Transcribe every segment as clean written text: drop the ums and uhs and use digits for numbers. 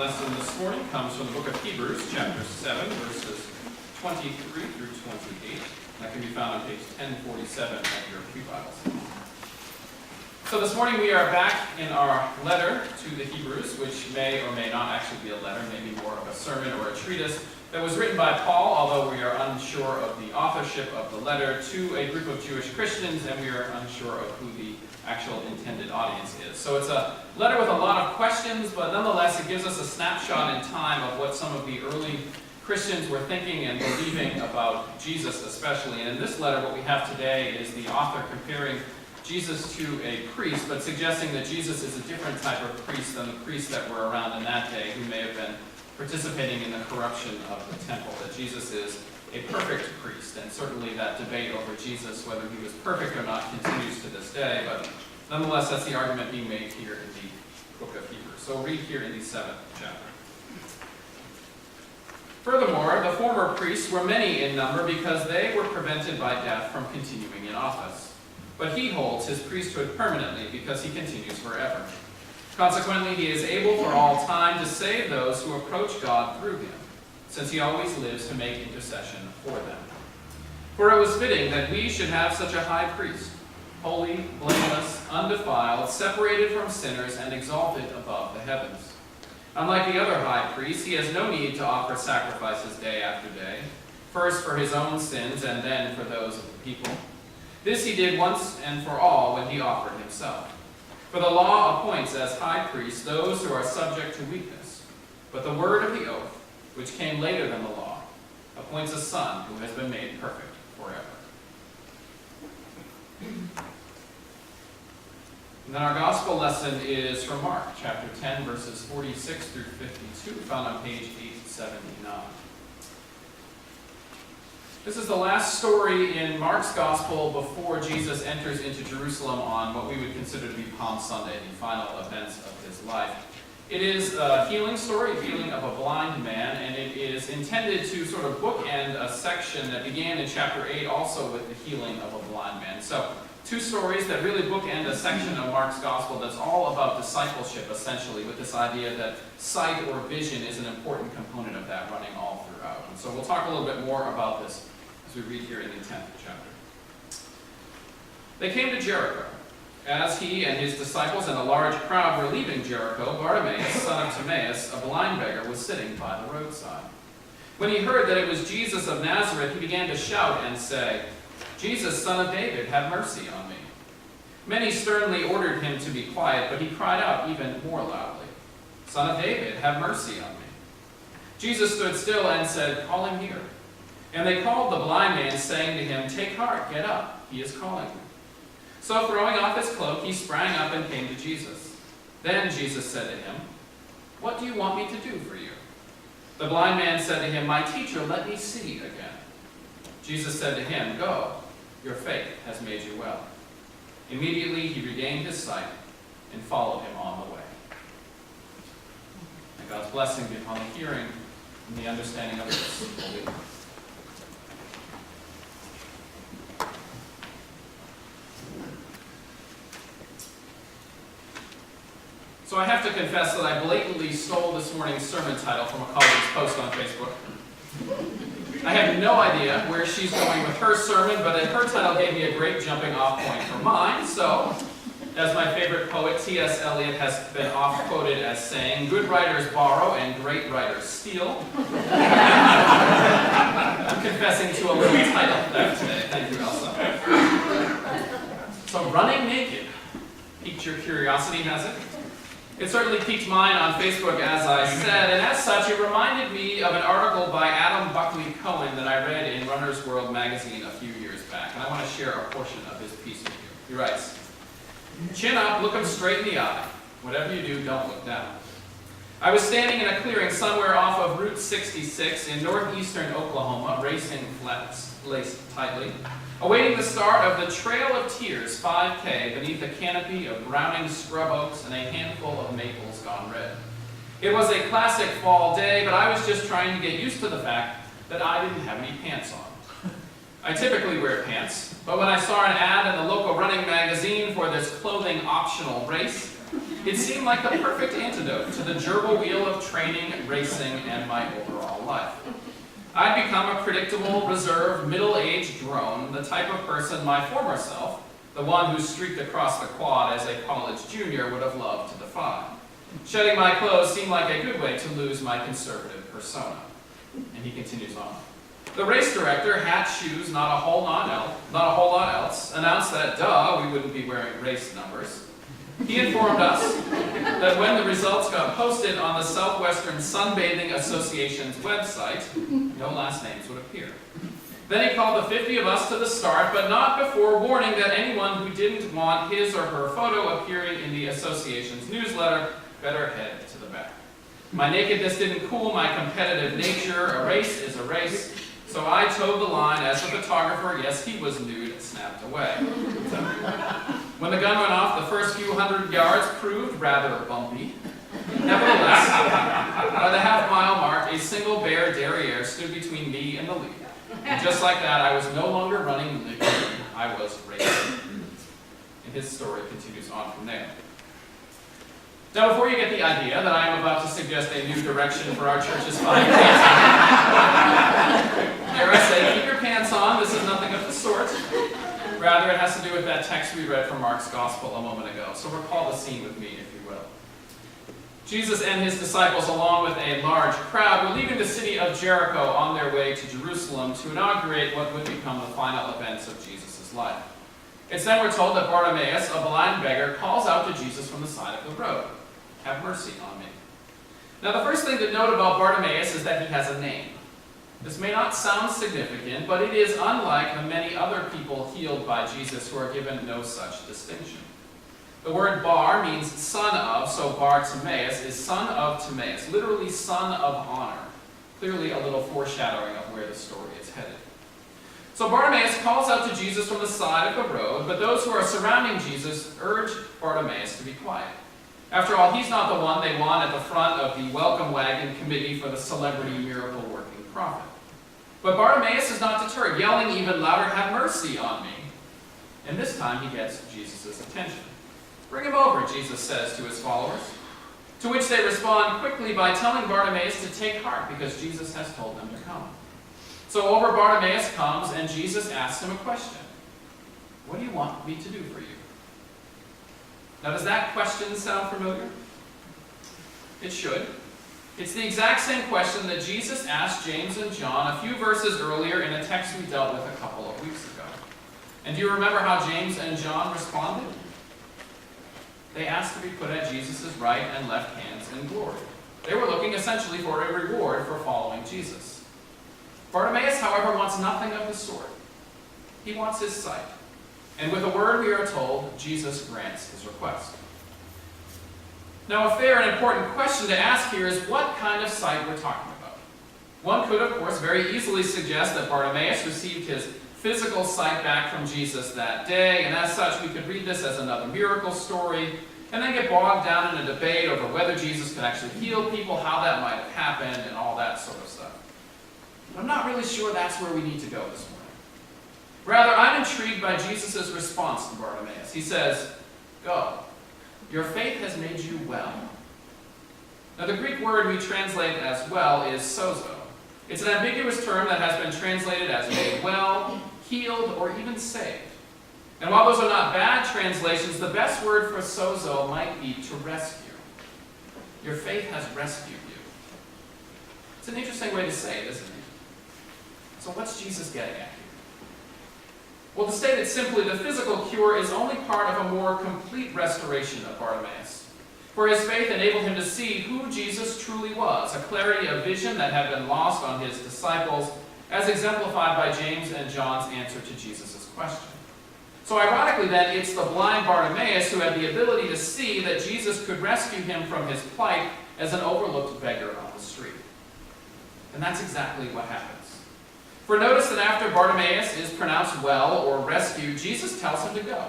lesson this morning comes from the book of Hebrews, chapter 7, verses 23 through 28. That can be found on page 1047 of your Pew Bibles. So this morning we are back in our letter to the Hebrews, which may or may not actually be a letter, maybe more of a sermon or a treatise that was written by Paul, although we are unsure of the authorship of the letter, to a group of Jewish Christians, and we are unsure of who the actual intended audience is. So it's a letter with a lot of questions, but nonetheless it gives us a snapshot in time of what some of the early Christians were thinking and believing about Jesus especially. And in this letter what we have today is the author comparing Jesus to a priest, but suggesting that Jesus is a different type of priest than the priests that were around in that day who may have been participating in the corruption of the temple, that Jesus is a perfect priest, and certainly that debate over Jesus, whether he was perfect or not, continues to this day, but nonetheless that's the argument being made here in the book of Hebrews. So we'll read here in the 7th chapter. Furthermore, the former priests were many in number because they were prevented by death from continuing in office. But he holds his priesthood permanently because he continues forever. Consequently, he is able for all time to save those who approach God through him, since he always lives to make intercession for them. For it was fitting that we should have such a high priest, holy, blameless, undefiled, separated from sinners, and exalted above the heavens. Unlike the other high priests, he has no need to offer sacrifices day after day, first for his own sins and then for those of the people. This he did once and for all when he offered himself. For the law appoints as high priests those who are subject to weakness, but the word of the oath, which came later than the law, appoints a son who has been made perfect forever. And then our gospel lesson is from Mark, chapter 10, verses 46 through 52, found on page 879. This is the last story in Mark's gospel before Jesus enters into Jerusalem on what we would consider to be Palm Sunday, the final events of his life. It is a healing story, a healing of a blind man, and it is intended to sort of bookend a section that began in chapter 8 also with the healing of a blind man. So, two stories that really bookend a section of Mark's gospel that's all about discipleship, essentially, with this idea that sight or vision is an important component of that running all throughout. And so we'll talk a little bit more about this as we read here in the 10th chapter. They came to Jericho. As he and his disciples and a large crowd were leaving Jericho, Bartimaeus, son of Timaeus, a blind beggar, was sitting by the roadside. When he heard that it was Jesus of Nazareth, he began to shout and say, "Jesus, son of David, have mercy on me." Many sternly ordered him to be quiet, but he cried out even more loudly, "Son of David, have mercy on me." Jesus stood still and said, "Call him here." And they called the blind man, saying to him, "Take heart, get up, he is calling you." So throwing off his cloak, he sprang up and came to Jesus. Then Jesus said to him, "What do you want me to do for you?" The blind man said to him, "My teacher, let me see again." Jesus said to him, "Go, your faith has made you well." Immediately he regained his sight and followed him on the way. And God's blessing be upon the hearing and the understanding of this holy word. So I have to confess that I blatantly stole this morning's sermon title from a colleague's post on Facebook. I have no idea where she's going with her sermon, but her title gave me a great jumping off point for mine. So, as my favorite poet, T.S. Eliot, has been oft-quoted as saying, "Good writers borrow and great writers steal." I'm confessing to a little title theft today. Thank you, Elsa. So, running naked piqued your curiosity, has it? It certainly piqued mine on Facebook, as I said, and as such, it reminded me of an article by Adam Buckley Cohen that I read in Runner's World magazine a few years back, and I want to share a portion of his piece with you. He writes, "Chin up, look him straight in the eye. Whatever you do, don't look down. I was standing in a clearing somewhere off of Route 66 in northeastern Oklahoma, racing flats laced tightly, awaiting the start of the Trail of Tears 5K beneath a canopy of browning scrub oaks and a handful of maples gone red. It was a classic fall day, but I was just trying to get used to the fact that I didn't have any pants on. I typically wear pants, but when I saw an ad in the local running magazine for this clothing optional race, It seemed like the perfect antidote to the gerbil wheel of training, racing, and my overall life. I'd become a predictable, reserved, middle-aged drone, the type of person my former self, the one who streaked across the quad as a college junior, would have loved to defy. Shedding my clothes seemed like a good way to lose my conservative persona. And he continues on. The race director, hat, shoes, not a whole lot else, announced that, duh, we wouldn't be wearing race numbers. He informed us that when the results got posted on the Southwestern Sunbathing Association's website, no last names would appear. Then he called the 50 of us to the start, but not before warning that anyone who didn't want his or her photo appearing in the association's newsletter better head to the back. My nakedness didn't cool my competitive nature. A race is a race. So I towed the line as the photographer, yes, he was nude, snapped away. When the gun went off, the first few hundred yards proved rather bumpy. Nevertheless, by the half-mile mark, a single bear derriere stood between me and the lead. And just like that, I was no longer running the game, I was racing. And his story continues on from there. Now, before you get the idea that I am about to suggest a new direction for our church's 5Ks, dare I say, keep your pants on. This is nothing of the sort. Rather, it has to do with that text we read from Mark's Gospel a moment ago. So recall the scene with me, if you will. Jesus and his disciples, along with a large crowd, were leaving the city of Jericho on their way to Jerusalem to inaugurate what would become the final events of Jesus' life. It's then we're told that Bartimaeus, a blind beggar, calls out to Jesus from the side of the road. Have mercy on me. Now, the first thing to note about Bartimaeus is that he has a name. This may not sound significant, but it is unlike the many other people healed by Jesus who are given no such distinction. The word bar means son of, so Bartimaeus is son of Timaeus, literally son of honor. Clearly a little foreshadowing of where the story is headed. So Bartimaeus calls out to Jesus from the side of the road, but those who are surrounding Jesus urge Bartimaeus to be quiet. After all, he's not the one they want at the front of the welcome wagon committee for the celebrity miracle working prophet. But Bartimaeus is not deterred, yelling even louder, have mercy on me. And this time he gets Jesus' attention. Bring him over, Jesus says to his followers. To which they respond quickly by telling Bartimaeus to take heart because Jesus has told them to come. So over Bartimaeus comes and Jesus asks him a question. What do you want me to do for you? Now, does that question sound familiar? It should. It's the exact same question that Jesus asked James and John a few verses earlier in a text we dealt with a couple of weeks ago. And do you remember how James and John responded? They asked to be put at Jesus' right and left hands in glory. They were looking essentially for a reward for following Jesus. Bartimaeus, however, wants nothing of the sort. He wants his sight. And with a word, we are told, Jesus grants his request. Now, a fair and important question to ask here is what kind of sight we're talking about. One could, of course, very easily suggest that Bartimaeus received his physical sight back from Jesus that day, and as such, we could read this as another miracle story, and then get bogged down in a debate over whether Jesus could actually heal people, how that might have happened, and all that sort of stuff. But I'm not really sure that's where we need to go this morning. Rather, I'm intrigued by Jesus' response to Bartimaeus. He says, go. Your faith has made you well. Now, the Greek word we translate as well is sozo. It's an ambiguous term that has been translated as made well, healed, or even saved. And while those are not bad translations, the best word for sozo might be to rescue. Your faith has rescued you. It's an interesting way to say it, isn't it? So what's Jesus getting at here? Well, to state it simply, the physical cure is only part of a more complete restoration of Bartimaeus. For his faith enabled him to see who Jesus truly was, a clarity of vision that had been lost on his disciples, as exemplified by James and John's answer to Jesus' question. So ironically then, it's the blind Bartimaeus who had the ability to see that Jesus could rescue him from his plight as an overlooked beggar on the street. And that's exactly what happens. For notice that after Bartimaeus is pronounced well or rescued, Jesus tells him to go.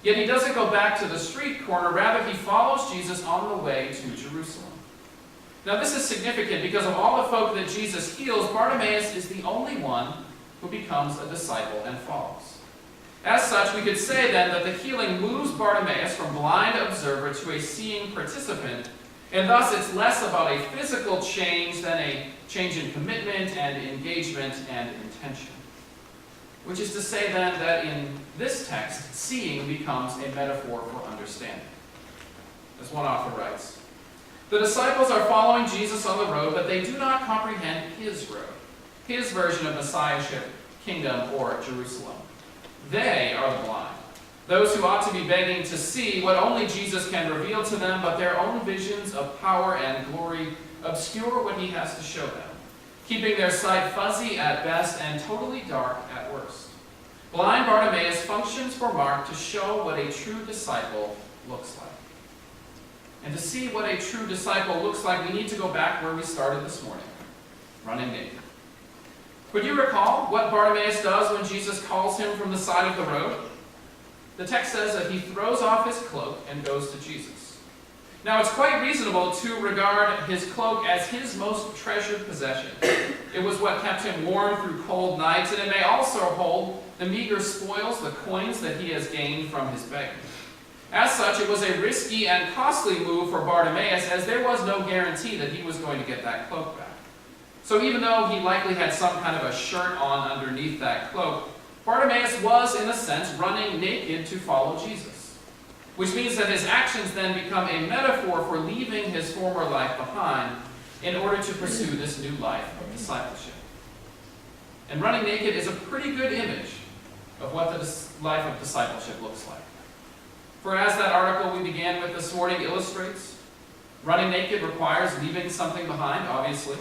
Yet he doesn't go back to the street corner, rather he follows Jesus on the way to Jerusalem. Now this is significant because of all the folk that Jesus heals, Bartimaeus is the only one who becomes a disciple and follows. As such, we could say then that the healing moves Bartimaeus from blind observer to a seeing participant, and thus it's less about a physical change than a change in commitment and engagement and intention. Which is to say then that in this text, seeing becomes a metaphor for understanding. As one author writes, the disciples are following Jesus on the road, but they do not comprehend his road, his version of messiahship, kingdom, or Jerusalem. They are the blind, those who ought to be begging to see what only Jesus can reveal to them, but their own visions of power and glory obscure what he has to show them, keeping their sight fuzzy at best and totally dark at worst. Blind Bartimaeus functions for Mark to show what a true disciple looks like. And to see what a true disciple looks like, we need to go back where we started this morning, running naked. Would you recall what Bartimaeus does when Jesus calls him from the side of the road? The text says that he throws off his cloak and goes to Jesus. Now, it's quite reasonable to regard his cloak as his most treasured possession. It was what kept him warm through cold nights, and it may also hold the meager spoils, the coins that he has gained from his begging. As such, it was a risky and costly move for Bartimaeus, as there was no guarantee that he was going to get that cloak back. So even though he likely had some kind of a shirt on underneath that cloak, Bartimaeus was, in a sense, running naked to follow Jesus. Which means that his actions then become a metaphor for leaving his former life behind in order to pursue this new life of discipleship. And running naked is a pretty good image of what the life of discipleship looks like. For as that article we began with this morning illustrates, running naked requires leaving something behind, obviously.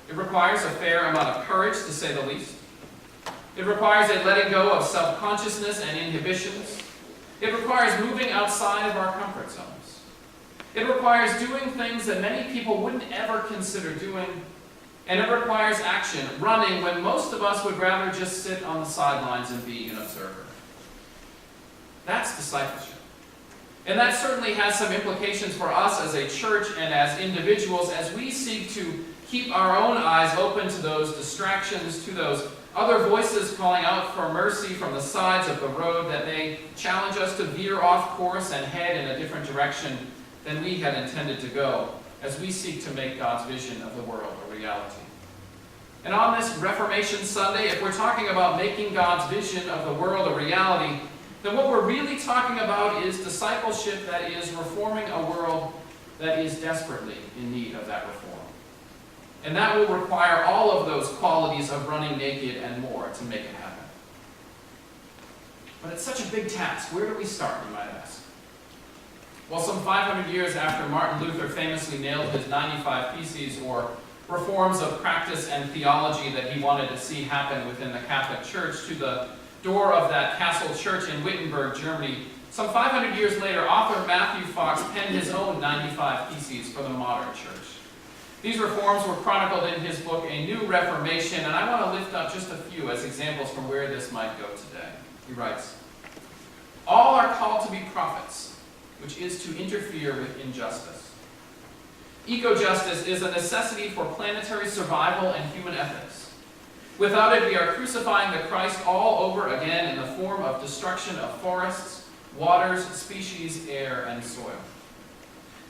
It requires a fair amount of courage, to say the least. It requires a letting go of self-consciousness and inhibitions. It requires moving outside of our comfort zones. It requires doing things that many people wouldn't ever consider doing. And it requires action, running when most of us would rather just sit on the sidelines and be an observer. That's discipleship. And that certainly has some implications for us as a church and as individuals as we seek to keep our own eyes open to those distractions, to those other voices calling out for mercy from the sides of the road that may challenge us to veer off course and head in a different direction than we had intended to go as we seek to make God's vision of the world a reality. And on this Reformation Sunday, if we're talking about making God's vision of the world a reality, then what we're really talking about is discipleship that is reforming a world that is desperately in need of that reform. And that will require all of those qualities of running naked and more to make it happen. But it's such a big task. Where do we start, you might ask? Well, some 500 years after Martin Luther famously nailed his 95 Theses, or reforms of practice and theology that he wanted to see happen within the Catholic Church, to the door of that castle church in Wittenberg, Germany, some 500 years later, author Matthew Fox penned his own 95 Theses for the modern church. These reforms were chronicled in his book, A New Reformation, and I want to lift up just a few as examples from where this might go today. He writes, all are called to be prophets, which is to interfere with injustice. Eco-justice is a necessity for planetary survival and human ethics. Without it, we are crucifying the Christ all over again in the form of destruction of forests, waters, species, air, and soil.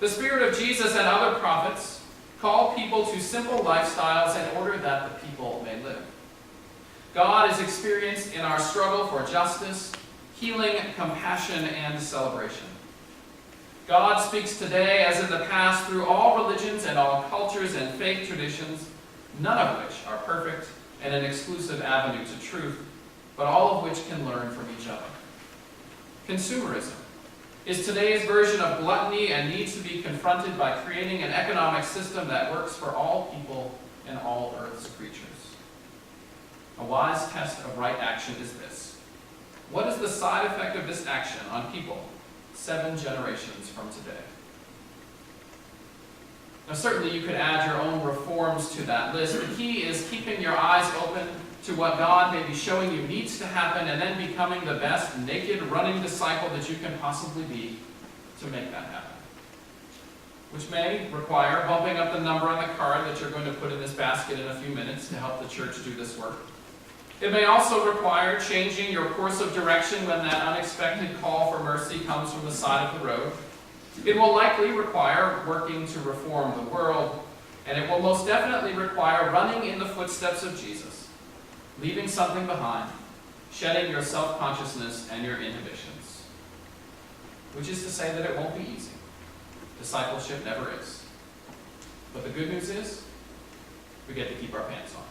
The Spirit of Jesus and other prophets call people to simple lifestyles in order that the people may live. God is experienced in our struggle for justice, healing, compassion, and celebration. God speaks today, as in the past, through all religions and all cultures and faith traditions, none of which are perfect and an exclusive avenue to truth, but all of which can learn from each other. Consumerism is today's version of gluttony and needs to be confronted by creating an economic system that works for all people and all Earth's creatures. A wise test of right action is this. What is the side effect of this action on people 7 generations from today? Now, certainly you could add your own reforms to that list. The key is keeping your eyes open to what God may be showing you needs to happen, and then becoming the best naked running disciple that you can possibly be to make that happen. Which may require bumping up the number on the card that you're going to put in this basket in a few minutes to help the church do this work. It may also require changing your course of direction when that unexpected call for mercy comes from the side of the road. It will likely require working to reform the world, and it will most definitely require running in the footsteps of Jesus, leaving something behind, shedding your self-consciousness and your inhibitions. Which is to say that it won't be easy. Discipleship never is. But the good news is, we get to keep our pants on.